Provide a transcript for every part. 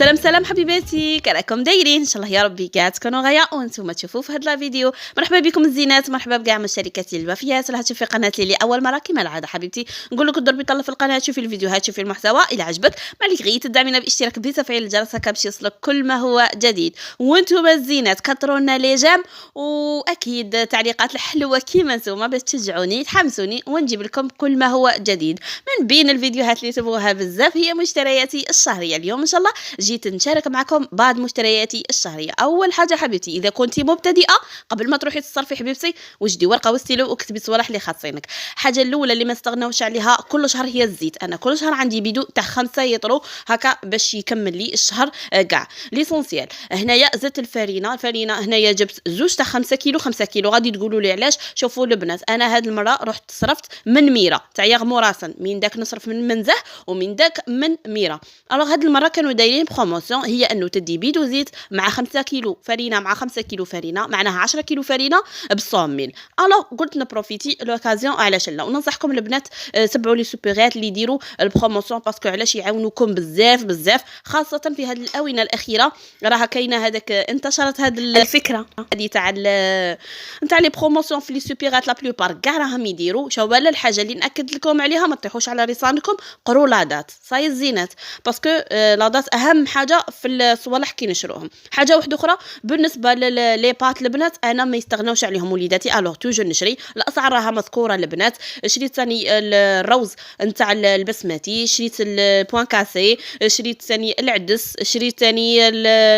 سلام حبيباتي، كراكم دايرين؟ ان شاء الله يا ربي كاع تكونوا غايه وانتم تشوفوا في هذا الفيديو. مرحبا بكم الزينات، مرحبا بكاع مشتركاتي الوفيات. راه تشوفي قناتي لاول مره كما العاده حبيبتي نقول لك ضربي طله في القناه، شوفي الفيديوهات، شوفي المحتوى. الى عجبك ما عليك غير تدعمينا باشتراك بتفعيل الجرس هكا باش يوصلك كل ما هو جديد. وانتم الزينات كثروا لنا لي جام واكيد تعليقات الحلوه كيما نتوما باش تشجعوني تحمسوني ونجيب لكم كل ما هو جديد. من بين الفيديوهات اللي تبغوها بزاف هي مشترياتي الشهريه. اليوم ان شاء الله جيت نشارك معكم بعض مشترياتي الشهريه. اول حاجه حبيبتي، اذا كنتي مبتدئه قبل ما تروحي تصرفي حبيبتي وجدي ورقه وستيلو وكتبي الصوالح اللي خاصينك. الحاجه الاولى اللي ما نستغناوش عليها كل شهر هي الزيت. انا كل شهر عندي بيدو تاع 5 يطرو هكا باش يكمل لي الشهر كاع. ليسونسيال هنايا زدت الفرينه هنايا جبت زوج تاع 5 كيلو 5 كيلو. غادي تقولوا لي علاش؟ شوفوا البنات، انا هاد المره رحت صرفت من ميرا تاع يغموراسن، من داك نصرف من منزه ومن داك من ميرا. الوغ هاد المره كانوا دايرين بروموسيون، هي انه تدي بيدو زيت مع 5 كيلو فرينه مع 5 كيلو فرينه، معناها 10 كيلو فرينه ب 100 الوغ قلت نبروفيتي لوكازيون علاش لا. وننصحكم البنات تبعوا لي سوبيرات اللي يديروا البروموسيون باسكو علاش يعاونوكم بزاف خاصه في هذه الاونه الاخيره. راها كاينه هذاك انتشرت هذه الفكره هذه تاع لي بروموسيون في لي سوبيرات لا بلوبار كاع راهم يديروا. شو ولا الحاجه اللي ناكد لكم عليها ما تطيحوش على رصانكم، قروا لا دات صاي الزينات باسكو لا دات اهم حاجه في الصوالح كي نشروهم. حاجه واحده اخرى بالنسبه لي بات البنات انا ما يستغناوش عليهم وليداتي، الوغ توجور نشري. الاسعار راها مذكوره البنات. شريت ثاني الروز نتاع البسمتي، شريت البوان كاسي، شريت ثاني العدس، شريت ثاني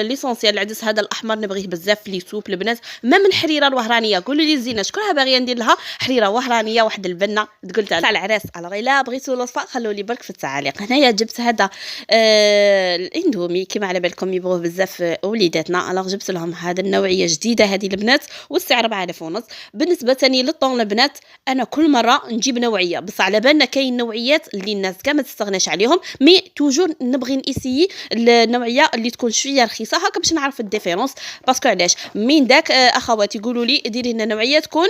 ليسونسيال العدس هذا الاحمر نبغيه بزاف في لي سوب البنات. ما من حريره الوهرانيه قولوا لي زينه شكونها باغيه ندير لها حريره وهرانيه واحد البنه قلت تاع العراس. الوغ الا بغيتوا الوصفه خلوا لي برك في التعاليق. هنايا جبت هذا الاندومي كما على بالكم يبغوه بزاف وليداتنا، الوغ جبت لهم هذا النوعيه جديده هذه البنات والسعر 4000 ونص. بالنسبه ثاني للطون البنات انا كل مره نجيب نوعيه، بس على بالنا كاين نوعيات اللي الناس كاع ما تستغناش عليهم، مي توجور نبغي نيسيي النوعيه اللي تكون شويه رخيصه هكا باش نعرف الديفيرونس. باسكو علاش من داك اخواتي يقولوا لي ديري لنا نوعيه تكون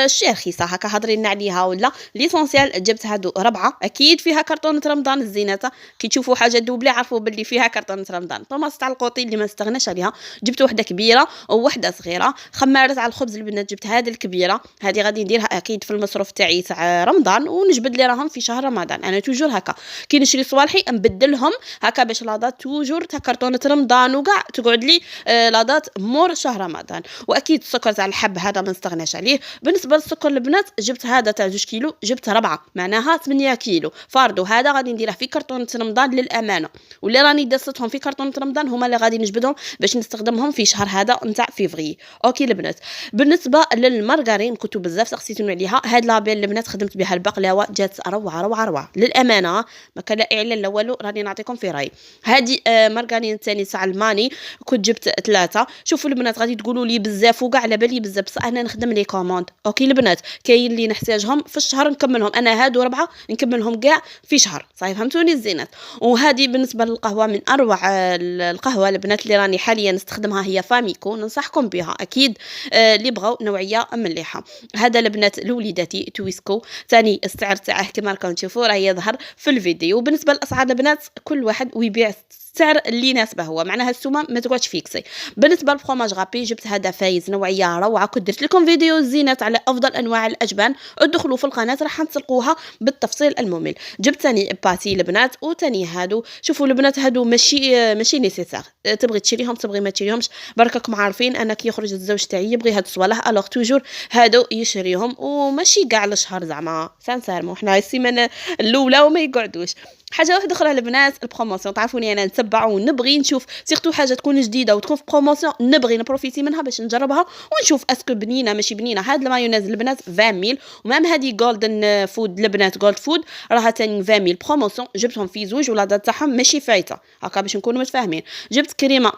شويه رخيصه هكا هضري لنا عليها ولا. ليسونسيال جبت هادو 4 اكيد فيها كرتونه رمضان الزينات. كي تشوفوا حاجه دوبلي عرفوا باللي فيها كرتونه رمضان. طوماس تاع القوطي اللي ما نستغناش عليها جبت وحده كبيره ووحده صغيره. خمارات على الخبز البنات جبت هذه الكبيره، هذه غادي نديرها اكيد في المصروف تاعي تاع رمضان ونجبد لي راهم في شهر رمضان. انا توجور هكا كي نشري صوالحي نبدلهم هكا باش لاضات توجور تاع كرتونه رمضان وكاع تقعد لي لاضات مور شهر رمضان. واكيد السكر تاع الحب هذا ما نستغناش عليه. بالنسبه للسكر البنات جبت هذا تاع 2 كيلو جبت 4 معناها 8 كيلو فاردو. هذا غادي نديره في كرتونه رمضان للامانه، واللي راني دستهم في كرتونه رمضان هما اللي غادي نجبدهم باش نستخدمهم في شهر هذا نتاع فيفري. اوكي البنات. بالنسبه للمارغرين كنتو بزاف سقسيتوني عليها، هاد لابيل البنات خدمت بها البقلاوه جات روعه للامانه ما كان لا اعلان لا والو، راني نعطيكم في راي. هادي مارغرين ثاني تاع الماني كنت جبت 3. شوفوا البنات غادي تقولوا لي بزاف وكاع على بالي بزاف، بصح انا نخدم لي كوموند. اوكي البنات كاين اللي نحتاجهم في الشهر نكملهم، انا هادو 4 نكملهم كاع في شهر صحيح فهمتوني الزينات. وهذه بالنسبه للقهوه من اروع القهوه البنات اللي راني حاليا نستخدمها هي فاميكو، ننصحكم بها اكيد اللي بغاو نوعيه مليحه. هذا البنات لوليداتي تويسكو ثاني السعر تاعه كما راكم تشوفوا راه يظهر في الفيديو. بالنسبه للاسعار البنات كل واحد ويبيع السعر اللي يناسبه هو، معناها السومه ما تقعدش فيكسي. بالنسبه للفرomاج غابي جبت هذا فايز نوعيه روعه، كنت درت لكم فيديو زينات على افضل انواع الاجبان، ادخلوا في القناه راح تلقوها بالتفصيل الممل. جبت ثاني باتي البنات وثاني هادو. شوفوا البنات هادو ماشي نيسيسار، تبغي تشريهم تبغي ما تشريهمش برككم عارفين انا كي يخرج الزوج تاعي يبغي هاد الصوالح الوغ توجور هادو يشريهم وماشي كاع الشهر زعما سانسيرمون حنا السيمانه الاولى وما يقعدوش. حاجه واحده اخرى البنات البروموسيون تعرفوني انا نتبع ونبغي نشوف سيرتو حاجه تكون جديده وتكون في بروموسيون نبغي نبروفيتي منها باش نجربها ونشوف اسكو بنينه ماشي بنينه. هاد المايونيز البنات 20000 ومام هذه جولدن فود البنات جولد فود راها ثاني 20000 بروموسيون. جبتهم في زوج ولا دات تاعهم ماشي فايته هكا باش نكونوا متفاهمين. جبت كريمه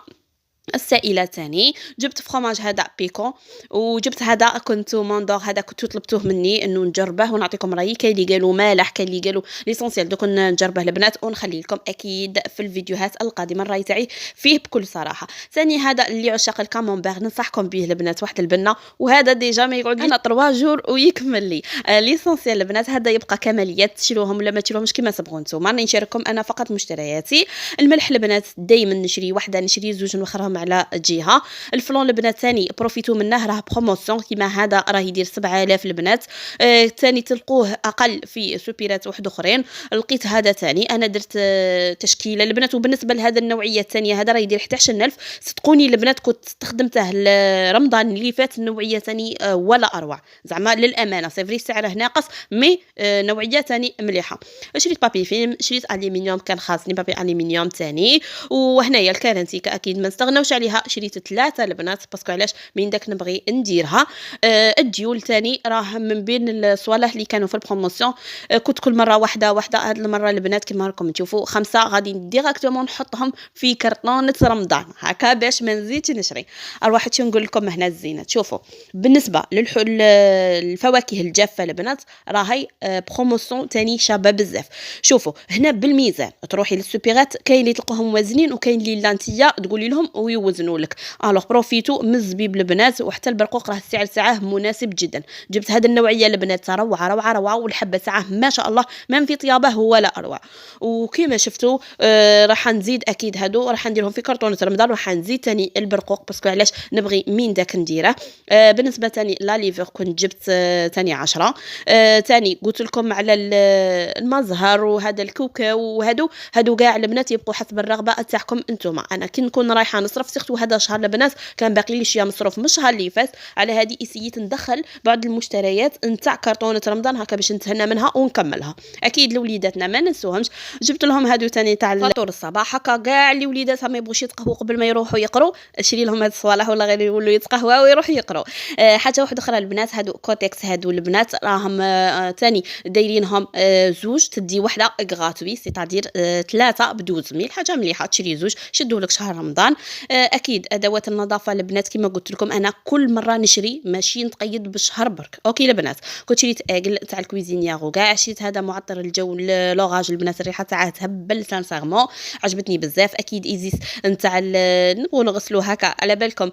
السائله تاني جبت فخوماج هذا بيكون، وجبت هذا كنت موندور هذا كنتو طلبتوه مني انه نجربه ونعطيكم رايي. كاين اللي قالوا مالح، كاين اللي قالوا ليسونسيال، دوك نجربه البنات ونخلي لكم اكيد في الفيديوهات القادمه الراي تاعي فيه بكل صراحه. ثاني هذا اللي عشاق الكامونبير ننصحكم به البنات، واحد البنه، وهذا ديجا ما يقعد لنا 3 جور ويكمل لي. ليسونسيال البنات هذا يبقى كماليات، تشيلوهم ولا ما تشيلوهمش كما تبغوا نتوما، راني نشارككم انا فقط مشترياتي. الملح البنات دائما نشري وحده، نشري زوج نوخرهم على جهه. الفلون البنات ثاني بروفيتو منه، راه بروموسيون كيما هذا راه يدير 7000 البنات. ثاني تلقوه اقل في سوبيرات واحد اخرين. لقيت هذا ثاني انا درت تشكيله البنات، وبالنسبه لهذا النوعيه الثانيه هذا راه يدير 11000. صدقوني البنات كنت استخدمته رمضان اللي فات، النوعيه ثاني ولا اروع زعما للامانه. سيفري سعره ناقص مي نوعيه ثاني مليحه. شريت بابي فيلم، شريت الومنيوم كان خاصني بابي الومنيوم ثاني. وهنايا الكارنتيكا اكيد ما نستغناوش عليها، شريت 3 البنات باسكو علاش من داك نبغي نديرها. الديول ثاني راه من بين الصوالح اللي كانوا في البروموسيون. كنت كل مره واحده هاد المره البنات كما راكم تشوفوا 5 غادي ديراكتومون نحطهم في كرطونه رمضان هكا باش ما نزيدش نشري. اروح نقول لكم هنا الزينات. شوفوا بالنسبه للفواكه الجافه البنات راهي بروموسيون ثاني شابه بزاف. شوفوا هنا بالميزان تروحي للسوبيرات، كاين اللي تلقاهم موازنين وكاين اللي لانتيا تقولي لهم ويوزنوا لك. الوغ بروفيتو من الزبيب البنات، وحتى البرقوق راه السعر تاعه مناسب جدا. جبت هذه النوعيه البنات روعه روعه روعه، والحبه تاعه ما شاء الله ما في طيابه ولا اروع. وكما شفتوا راح نزيد اكيد هادو راح نديرهم في كرتونه رمضان، راح نزيد ثاني البرقوق باسكو علاش نبغي من داك نديره. بالنسبه ثاني لا ليفر كنت جبت ثاني 10. ثاني قلت لكم على المزهر وهذا الكوكا، هادو كاع البنات يبقوا حسب الرغبه تاعكم انتم. انا كي نكون رايحه نصرف سيرتو هذا شهر البنات كان باقي لي شويه مصروف من الشهر اللي فات، على هذه اسيت ندخل بعض المشتريات نتاع كرتونه رمضان هكا باش نتهنى منها ونكملها. اكيد لوليداتنا ما ننسوهمش. جبت لهم هادو ثاني تاع فطور الصباح هكا، كاع اللي وليداتها ما يبغوش يتقهوا قبل ما يروحوا يقروا، شري لهم هاد الصوالح ولا غير يولوا يتقهوا ويروحوا يقروا. حاجه واحده اخرى البنات، هادو كوتكس هادو البنات راهم ثاني دايرينهم زوج تدي وحده غراتوي، سيتادير 3 ب12 حاجه مليحه. تشري زوج شدوا لك شهر رمضان. اكيد ادوات النظافه البنات كما قلت لكم انا كل مره نشري ماشي نتقيد بالشهر برك. اوكي البنات كنت شريت اكل تاع الكويزينيير وكاع، شريت هذا معطر الجو لوغاج البنات، الريحه تاعها تهبل سانسيرمون عجبتني بزاف. اكيد ايزيس نتاع نبغوا نغسلوا هكا على بالكم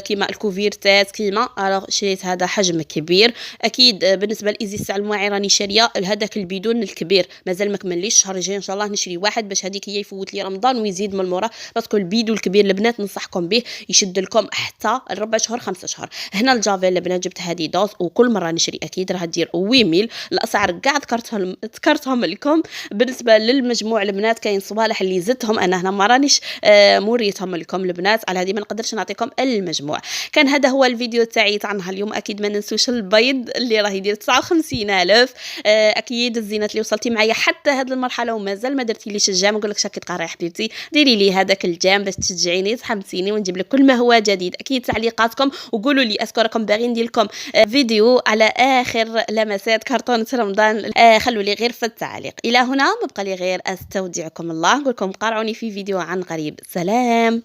كيما الكوفيرتات كيما. الوغ شريت هذا حجم كبير. اكيد بالنسبه لايزيس تاع المواعي راني شاريه هذاك البيدون الكبير، مازال ما كمليش. الشهر الجاي ان شاء الله نشري واحد باش هذيك هي يفوت لي رمضان ويزيد من المورا، باسكو البيدو الكبير البنات ننصحكم به يشد لكم حتى 4 شهور 5 شهور. هنا الجافيل البنات جبت هذه دوز، وكل مره نشري اكيد راه دير 8000. الاسعار كاع ذكرتهم لكم. بالنسبه للمجموع البنات كاين صوالح اللي زدتهم انا هنا ما رانيش موريتهم لكم البنات، على هذه ما نقدرش نعطيكم المجموع. كان هذا هو الفيديو تاعي تاع نهار اليوم. اكيد ما ننسوش البيض اللي راه يدير 59000. اكيد الزينات اللي وصلتي معايا حتى هذه المرحله ومازال ما درتيليش الجام، نقول لك شاكي تقرا يا حبيبتي ديري لي هذاك الجام باش تشجعيني تحمسيني ونجيب لك كل ما هو جديد. اكيد تعليقاتكم وقولوا لي اسكو راكم باغيين ندير لكم فيديو على اخر لمسات كرتونه رمضان. خلوا لي غير في التعليق. الى هنا ما بقى لي غير استودعكم الله، نقول لكم قارعوني في فيديو عن قريب. سلام.